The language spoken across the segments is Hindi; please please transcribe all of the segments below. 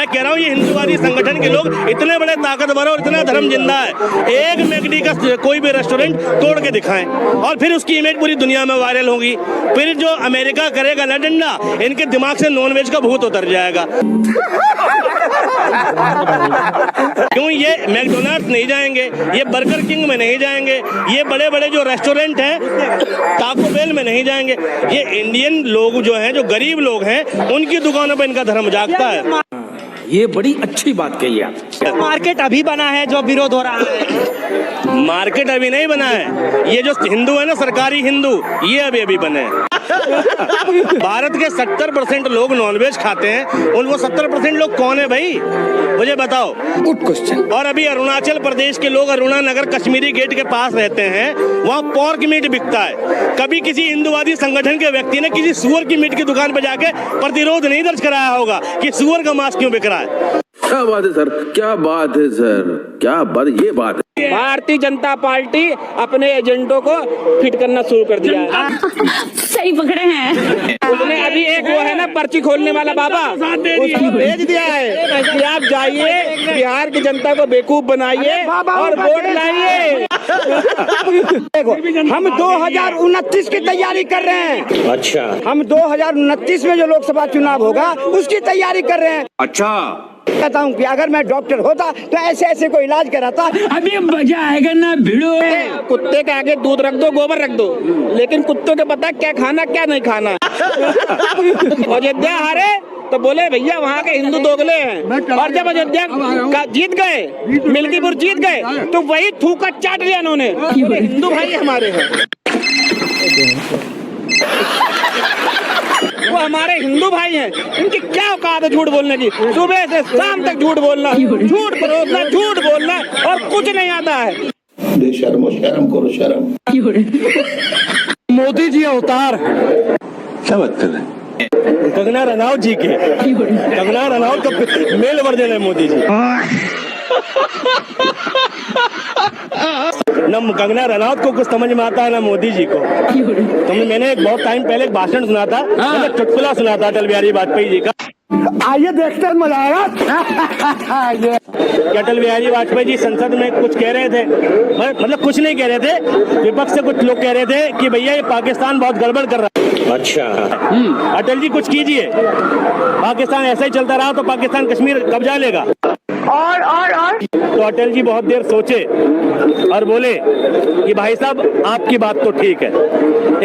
मैं कह रहा हूँ ये हिंदुवादी संगठन के लोग इतने बड़े ताकतवर और इतना धर्म जिंदा है, एक मैकडी का कोई भी रेस्टोरेंट तोड़ के दिखाएं और फिर उसकी इमेज पूरी दुनिया में वायरल होगी। फिर जो अमेरिका करेगा ना डंडा, इनके दिमाग से नॉनवेज का भूत उतर जाएगा। क्यों ये मैकडोनल्ड्स नहीं जाएंगे, ये बर्गर किंग में नहीं जाएंगे, ये बड़े बड़े जो रेस्टोरेंट हैं टाको बेल में नहीं जाएंगे। ये इंडियन लोग जो हैं, जो गरीब लोग हैं, उनकी दुकानों पर इनका धर्म जागता है। ये बड़ी अच्छी बात कही आप। मार्केट अभी बना है जो विरोध हो रहा है। मार्केट अभी नहीं बना है, ये जो हिंदू है ना, सरकारी हिंदू, ये अभी बने हैं। भारत के 70% लोग नॉनवेज खाते हैं, और वो 70% लोग कौन है भाई, मुझे बताओ। Good question. और अभी अरुणाचल प्रदेश के लोग अरुणा नगर कश्मीरी गेट के पास रहते हैं, वहाँ पोर्क मीट बिकता है। कभी किसी हिंदुवादी संगठन के व्यक्ति ने किसी सुअर की मीट की दुकान पर जाके प्रतिरोध नहीं दर्ज कराया होगा कि सुअर का मांस क्यों बिक रहा है। क्या बात है सर, क्या बात है सर, क्या बात, ये बात है। भारतीय जनता पार्टी अपने एजेंटों को फिट करना शुरू कर दिया है। सही पकड़े हैं। उसने अभी एक वो है ना पर्ची खोलने वाला बाबा, उसको भेज दिया है कि आप जाइए बिहार की जनता को बेवकूफ बनाइए और वोट लाइए। देखो, हम 2029 की तैयारी कर रहे हैं। अच्छा, हम 2029 में जो लोकसभा चुनाव होगा उसकी तैयारी कर रहे हैं। अच्छा। कहता हूँ कि अगर मैं डॉक्टर होता तो ऐसे ऐसे को इलाज कराता। अभी मजा आएगा ना भिड़ो। कुत्ते के आगे दूध रख दो, गोबर रख दो, लेकिन कुत्तों के पता क्या खाना क्या नहीं खाना। अयोध्या हारे तो बोले भैया वहाँ के हिंदू दोगले हैं, और जब अयोध्या जीत गए, मिल्कीपुर जीत गए, तो वही थूका चाट लिया उन्होंने। हिंदू भाई हमारे हैं, वो हमारे हिंदू भाई हैं। इनकी क्या औकात है झूठ बोलने की, सुबह से शाम तक झूठ बोलना, झूठ परोसना, झूठ बोलना, और कुछ नहीं आता है। शर्म करो, शर्म। मोदी जी अवतार क्या बात कर रहे हैं? कंगना रनौत जी के, कंगना रनौत का मेल वर्जन है मोदी जी। न कंगना रनौत को कुछ समझ में आता है, ना मोदी जी को। मैंने एक बहुत टाइम पहले एक भाषण सुना था, मतलब चुटकुला सुना था अटल बिहारी वाजपेयी जी का। आइए देखते हैं, मजा आएगा। अटल बिहारी वाजपेयी जी संसद में कुछ कह रहे थे, मतलब कुछ नहीं कह रहे थे, विपक्ष से कुछ लोग कह रहे थे कि भैया ये पाकिस्तान बहुत गड़बड़ कर रहा है। अच्छा। अटल जी कुछ कीजिए, पाकिस्तान ऐसा ही चलता रहा तो पाकिस्तान कश्मीर कब्जा लेगा। तो अटल जी बहुत देर सोचे और बोले कि भाई साहब आपकी बात तो ठीक है।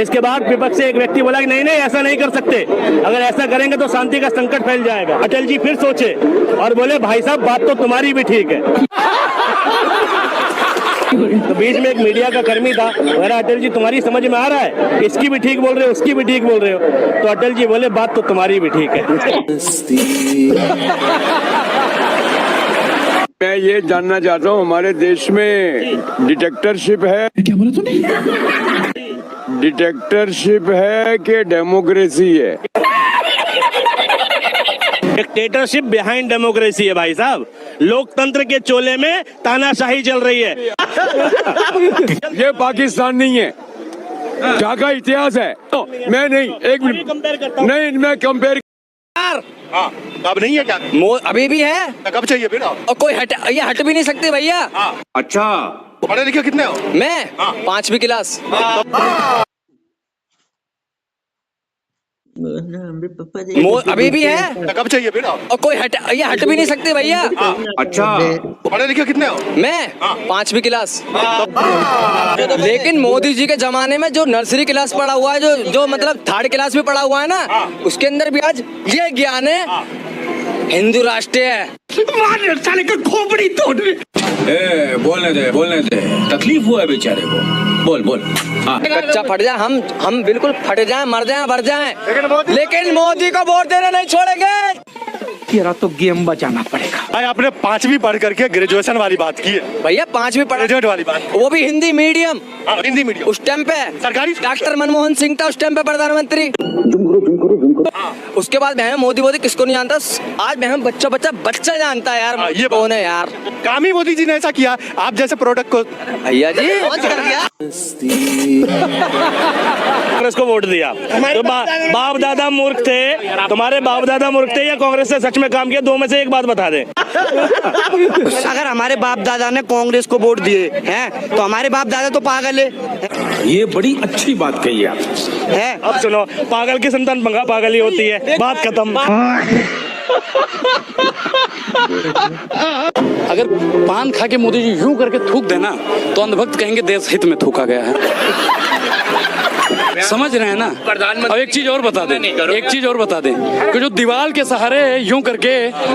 इसके बाद विपक्ष से एक व्यक्ति बोला कि नहीं नहीं ऐसा नहीं कर सकते, अगर ऐसा करेंगे तो शांति का संकट फैल जाएगा। अटल जी फिर सोचे और बोले भाई साहब बात तो तुम्हारी भी ठीक है। तो बीच में एक मीडिया का कर्मी था, मेरा अटल जी तुम्हारी समझ में आ रहा है, इसकी भी ठीक बोल रहे हो, उसकी भी ठीक बोल रहे हो। तो अटल जी बोले बात तो तुम्हारी भी ठीक है। मैं ये जानना चाहता हूँ, हमारे देश में डिक्टेटरशिप है? क्या बोला तूने? डिक्टेटरशिप है कि डेमोक्रेसी है? डिक्टेटरशिप बिहाइंड डेमोक्रेसी है भाई साहब। लोकतंत्र के चोले में तानाशाही चल रही है। ये पाकिस्तान नहीं है, क्या का इतिहास है। मैं नहीं, एक मिनट नहीं, मैं कंपेयर। अब नहीं है क्या? अभी भी है। कब चाहिए फिर? और कोई ये हट भी नहीं सकते भैया। अच्छा, पढ़े लिखे कितने हो? मैं 5वीं क्लास। अभी भी है। कब चाहिए फिर? और कोई ये हट भी नहीं सकते भैया। अच्छा, पढ़े लिखे कितने हो? मैं 5वीं क्लास। लेकिन मोदी जी के जमाने में जो नर्सरी क्लास पढ़ा हुआ है, जो मतलब 3rd क्लास भी पढ़ा हुआ है ना, उसके अंदर भी आज ये ज्ञान है, हिंदू राष्ट्र है। साले का खोपड़ी तोड़। बोलने दे, तकलीफ हुआ है बेचारे को। बोल। कच्चा फट जाए, हम बिल्कुल फट जाए, मर जाए, भर जाए, लेकिन मोदी को वोट देना नहीं छोड़ेंगे। तेरा तो गेम बचाना पड़ेगा। भाई आपने 5वीं पढ़ करके ग्रेजुएशन वाली बात की है भैया, 5वीं ग्रेजुएट वाली बात, वो भी हिंदी मीडियम। हिंदी मीडियम उस टाइम पे सरकारी डॉक्टर मनमोहन सिंह था उस टाइम पे प्रधानमंत्री। उसके बाद मोदी किसको नहीं जानता, आज बच्चा जानता है यार। ये कौन है यार? काम ही मोदी जी ने ऐसा किया, आप जैसे प्रोडक्ट को भैया जी लॉन्च कर दिया। कांग्रेस को वोट दिया तो बाप दादा मूर्ख थे, तुम्हारे बाप दादा मूर्ख थे या कांग्रेस ने सच में काम किया? दो में से एक बात बता दे। अगर हमारे बाप दादा ने कांग्रेस को वोट दिए हैं तो हमारे बाप दादा तो पागल है ये बड़ी अच्छी बात कही आप। अब सुनो, पागल की संतान पागल ही होती है, बात खत्म। अगर पान खा के मोदी जी यूं करके थूक देना तो अंधभक्त कहेंगे देश हित में थूका गया है। समझ रहे हैं ना? अब एक चीज और बता दें, कि जो दीवार के सहारे यूं करके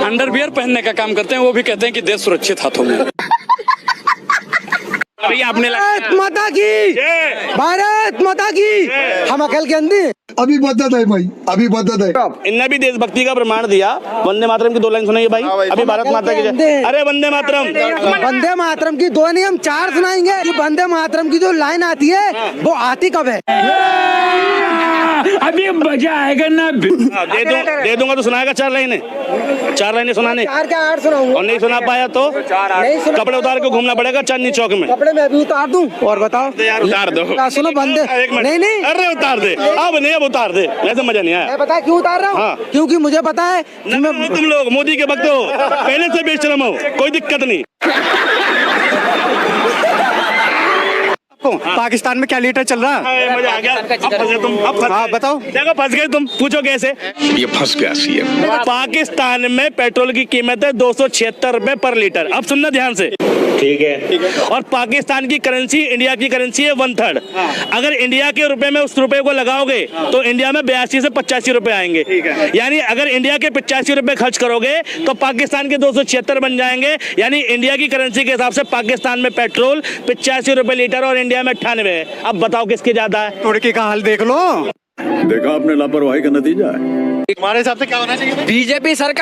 अंडरवियर पहनने का काम करते हैं वो भी कहते हैं कि देश सुरक्षित हाथों में। आपने माता की, भारत माता की, हम अकल के अंधे। अभी बदत है भाई, अभी बदत है। इनने भी देशभक्ति का प्रमाण दिया। वंदे मातरम की 2 लाइन सुनाइए भाई। अभी भारत माता की जय। अरे वंदे मातरम, वंदे मातरम की 2 नहीं हम 4 सुनाएंगे। वंदे मातरम की जो लाइन आती है वो आती कब है? अभी मजा आएगा ना दे दूंगा तो सुनाएगा 4 लाइनें। 4 लाइनें सुनाने 4 क्या 8 सुनाऊंगा। और नहीं सुना पाया तो कपड़े उतार के घूमना पड़ेगा चांदनी चौक में। कपड़े में अभी उतार दूं और बताओ यार उतार दो। सुनो बंदे, नहीं अरे उतार दे, अब नहीं, अब उतार दे, ऐसे मजा नहीं आया। मैं पता है क्यों उतार रहा हूँ? हाँ। क्योंकि मुझे पता है कि मैं तुम लोग मोदी के भक्त हो, पहले से बेशरम हो, कोई दिक्कत नहीं। पाकिस्तान में क्या लीटर चल रहा है? मजा आ गया। अब फंसे तुम, अब हाँ बताओ। देखो फंस गए तुम, पूछो कैसे? ये फंस गया सीएम। पाकिस्तान में पेट्रोल की कीमत है 276 रुपए पर लीटर। अब सुनना ध्यान से, ठीक है? और पाकिस्तान की करेंसी इंडिया की करेंसी है 1/3। अगर इंडिया के रुपए में उस रुपए को लगाओगे तो इंडिया में 82 से 85 रुपए आएंगे। यानी अगर इंडिया के 85 रुपए खर्च करोगे तो पाकिस्तान के 276 बन जाएंगे। यानी इंडिया की करेंसी के हिसाब से पाकिस्तान में पेट्रोल 85 रुपए लीटर और इंडिया में 98 है। अब बताओ किसकी ज्यादा है? तुर्की का हाल देख लो। देखा आपने लापरवाही का नतीजा है। तुम्हारे हिसाब से क्या होना चाहिए? बीजेपी सरकार